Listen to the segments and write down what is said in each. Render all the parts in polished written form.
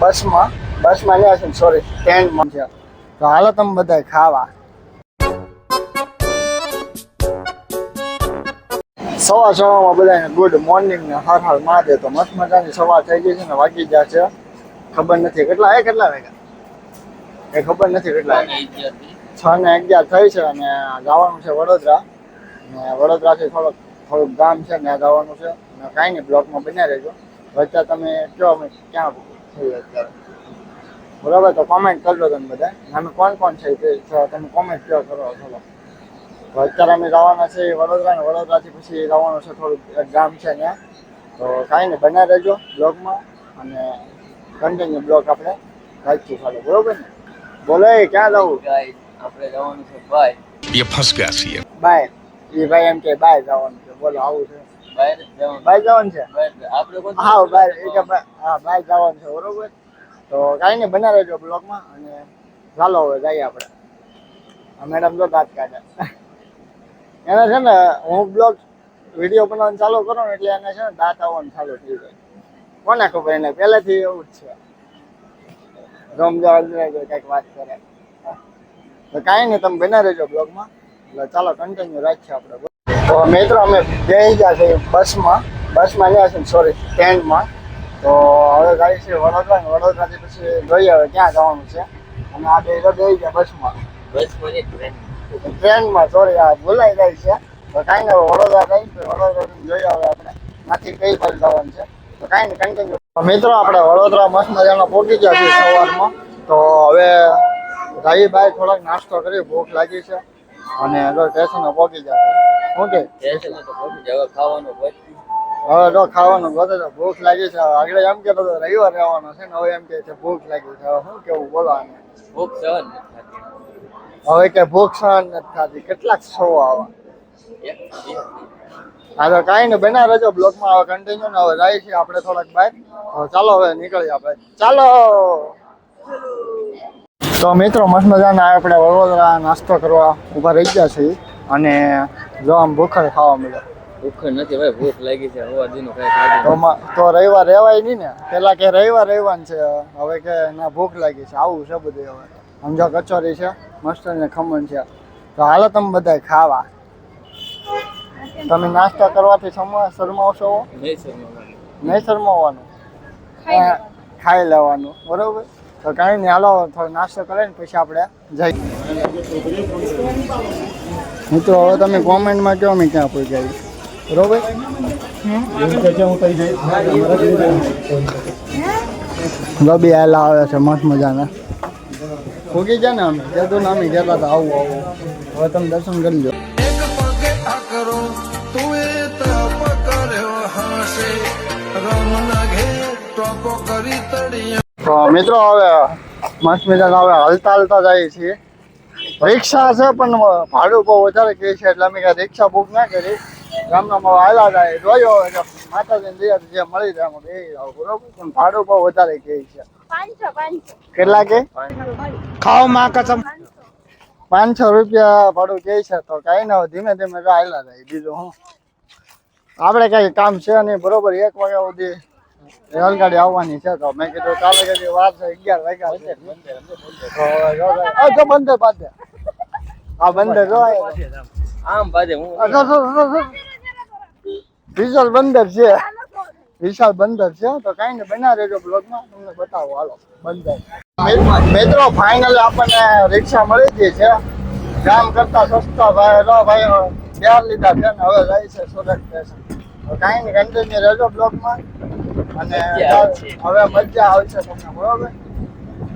બસમાં ગયા છે સોરી સ્ટેન્ડમાં છે. તો હાલો તમે બધા ખાવા. સવારમાં બધાને ગુડ મોર્નિંગ ને હર હર મહાદેવ. તો મસ્ત મજાની સવાર થઈ ગઈ છે ને વાગી ગયા છે ખબર નથી કેટલા વાગ્યા એ ખબર નથી કેટલા 6:11 થઈ છે અને જવાનું છે વડોદરા. ને વડોદરાથી થોડુંક ગામ છે ત્યાં જવાનું છે. કાંઈ નહીં બ્લોકમાં બન્યા રહેજો. વચ્ચે તમે કહો અમે ક્યાં છીએ અત્યારે બરાબર. તો કોમેન્ટ કરજો તમે બધા અમે કોણ છે તે તમે કોમેન્ટ કરો ચલો. તો અત્યારે અમે જવાના છે વડોદરા ને વડોદરાથી પછી જવાનું છે થોડુંક એક ગામ છે ત્યાં. તો કાંઈ નહીં બન્યા રહેજો બ્લોગમાં અને કન્ટિન્યુ બ્લોગ આપણે રાખીશું ચાલો બરોબર ને. બોલો ક્યાં જવું? આપણે જવાનું છે બાય. ये फंस गया सी है બાય. એ ભાઈ એમ કે બાય જવાનું છે. બોલો આવું છે બાય જવાનું છે. આપણે હા બાય હા બાય જવાનું છે બરોબર. તો કાંઈ નહીં બના રહેજો બ્લોગમાં અને ચાલો હવે જઈએ આપણે. મેડમ જો દાંત કાઢે એને છે ને હું બ્લોગ વિડીયો બનાવવાનું ચાલુ કરું ને એટલે એને છે ને દાંત આવવાનું ચાલુ થઈ જાય. કોને ખબર એને પહેલેથી એવું જ છે. કંઈક વાત કરે તો કાંઈ નહીં તમે બના રહેજો બ્લોગમાં. એટલે ચાલો કન્ટિન્યુ રાખીએ આપણે. તો મિત્રો અમે બેસી ગયા છે બસમાં ગયા છે સોરી સ્ટેન્ડમાં. તો હવે ગાડી છે વડોદરા ને વડોદરાથી પછી જોઈએ હવે ક્યાં જવાનું છે. અને આ બે બેસી ગયા બસમાં ટ્રેનમાં સોરી આ ભૂલાઈ જાય છે. તો કાંઈ નહીં વડોદરા જઈએ વડોદરાથી જોઈએ હવે આપણે ત્યાંથી કઈ બાજુ જવાનું છે. તો કાંઈ નહીં કન્ટિન્યુ. મિત્રો આપણે વડોદરા મસ્ત મજાના પહોંચી ગયા છીએ સવારમાં. તો હવે ભાઈ થોડાક નાસ્તો કરી ભૂખ લાગી છે અને સ્ટેશને પહોંચી જશે. શું કે હવે જો ખાવાનું બધે તો ભૂખ લાગી છે. આગળ એમ કહેતો હતો રવિવાર રહેવાનો છે ને હવે એમ કે છે ભૂખ લાગી છે. હવે શું કેવું બોલો આને? ભૂખ સહન હવે કે ભૂખ સહન નથી થતી. કેટલાક શો આવા. હા તો કાંઈ નહીં બના રહેજો બ્લોગમાં હવે કન્ટિન્યુ ને હવે જાય છે આપણે થોડાક બહાર. ચાલો હવે નીકળીએ આપણે ચાલો. તો મિત્રો મસ્ત મજાના આપણે વડોદરા નાસ્તો કરવા ઊભા રહી ગયા છીએ અને જો આમ ભૂખડ ખાવા મળ્યો. ભૂખ નથી ભાઈ ભૂખ લાગી છે હવા દીનું કઈ ખાધું તો રવિવાર રહેવાય નહીં ને. પેલા કે રવિવાર રહેવાનું છે હવે કે ના ભૂખ લાગી છે. આવું છે બધું. હવે સમજો કચોરી છે મસ્ત ને ખમણ છે. તો હાલો તમે બધા ખાવા. તમે નાસ્તો કરવાથી શરમાવશો નહીં શરમાવવાનું ખાઈ લેવાનું બરોબર. તો કાંઈ નહીં હાલો થોડો નાસ્તો કરે ને પછી આપણે જઈએ. મિત્રો હવે તમે કોમેન્ટમાં કહો અમે ક્યાં પહોંચી જાય બરોબર. લોબી આવેલા આવે છે મસ્ત મજાના ભૂગી ગયા ને અમે કીધું ને અમે કહેતા હતા આવું હવે તમે દર્શન કરી લો. તો મિત્રો હવે મસ્ત મજાના હવે હાલતા જાય છીએ. રિક્ષા છે પણ ભાડું બહુ વધારે કહે છે એટલે અમે કાંઈ રિક્ષા બુક ના કરી. ગામમાં હાલા જાય જોયો માતાજીને દયા જે મળી જાય અમે બે જાવ બરોબર. પણ ભાડું બહુ વધારે કહે છે. કેટલા કે ખાઓ માં કસમ 500 રૂપિયા ભાડું કહે છે. તો કાંઈ ના ધીમે ધીમે હાલા જાય. બીજું હું આપણે કઈ કામ છે નહીં બરોબર. 1 વાગ્યા સુધી રેલગાડી આવવાની છે. તો મેં કીધું કાલે કદી વાર છે 11 વાગ્યા છે. તો બંધ બાદ આ બંદર જો આમ બાજે હું વિશાલ બંદર છે. વિશાલ બંદર છે. તો કાંઈ નહીં બના રહેજો બ્લોગમાં તમને બતાવો હાલો બંદર. મિત્રો ફાઇનલી આપણને રિક્ષા મળી ગઈ છે. ગામ કરતા સસ્તા ભાઈ બિહાર લીધા છે ને હવે જાય છે સુરત સ્ટેશન. તો કાંઈ નહીં કન્ટિન્યુ રહેજો બ્લોગમાં અને હવે મજા આવશે તમને બરોબર.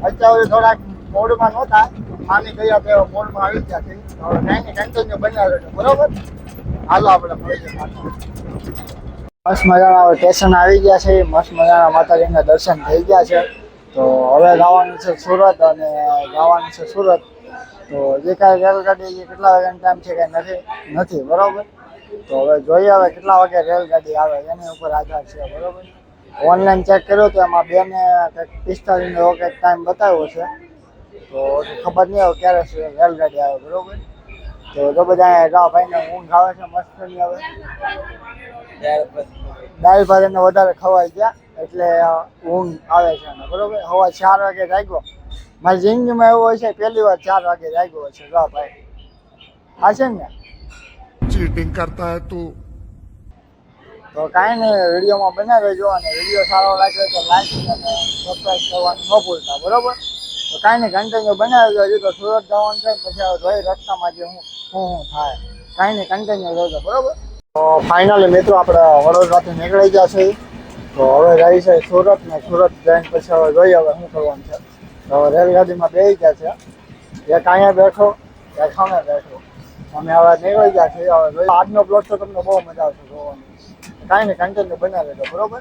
અત્યારે થોડાક મોડમાં નહોતા માની ગયા તે મોડમાં આવી ગયા છે. હવે કાંઈ નહીં કન્ટિન્યુ બન્યા રહેજો બરોબર. હાલો આપણે મસ્ત મજાના સ્ટેશન આવી ગયા છે. મસ્ત મજાના માતાજીના દર્શન થઈ ગયા છે. તો હવે જવાનું છે સુરત અને જવાનું છે સુરત. તો જે કાંઈ રેલગાડી કેટલા વાગ્યાનો ટાઈમ છે કાંઈ નથી બરોબર. તો હવે જોઈએ હવે કેટલા વાગે રેલગાડી આવે એની ઉપર આધાર છે બરોબર. ઓનલાઈન ચેક કર્યો તો એમાં બેને કંઈક 45 એવો કંઈક ટાઈમ બતાવ્યો છે. તો ખબર નહીં આવે ક્યારે રેલગાડી આવે બરોબર. તો જો બધા જાઓ ભાઈને ઊંઘ આવે છે મસ્ત નહીં આવે. દાળ ભાત એને વધારે ખવાઈ ગયા એટલે ઊંઘ આવે છે ને બરોબર. સવા 4 વાગે જાગ્યો. મારી જિંદગીમાં એવું હોય છે પહેલી વાર 4 વાગે જાગ્યો છે. વાહ ભાઈ આ છે ને चीटिंग करता है तू। તો કાંઈ નહીં, વિડીયોમાં બનાવી રહેજો અને વિડીયો સારો લાગે તો લાઈક અને સબસ્ક્રાઈબ કરવાનું ન ભૂલતા બરોબર. તો કાંઈ નહીં, કન્ટિન્યુ બનાવી દેજો. હજી તો સુરત જવાનું છે પછી હવે જોઈ રસ્તામાં જે શું થાય. કાંઈ નહીં, કન્ટિન્યુ રહેજો બરોબર. તો ફાઇનલી મિત્રો આપણે વડોદરાથી નીકળી ગયા છે. તો હવે જાય છે સુરત ને સુરત જઈને પછી હવે જોઈએ હવે શું કરવાનું છે. તો હવે રેલગાડીમાં બેસી ગયા છે. એક અહીંયા બેઠો એક સામે બેઠો. અમે હવે નીકળી ગયા છીએ. હવે આજનો બ્લોગ તો તમને બહુ મજા આવશે જોવાની. કાંઈ નહીં, કન્ટિન્યુ બનાવી દેજો બરોબર.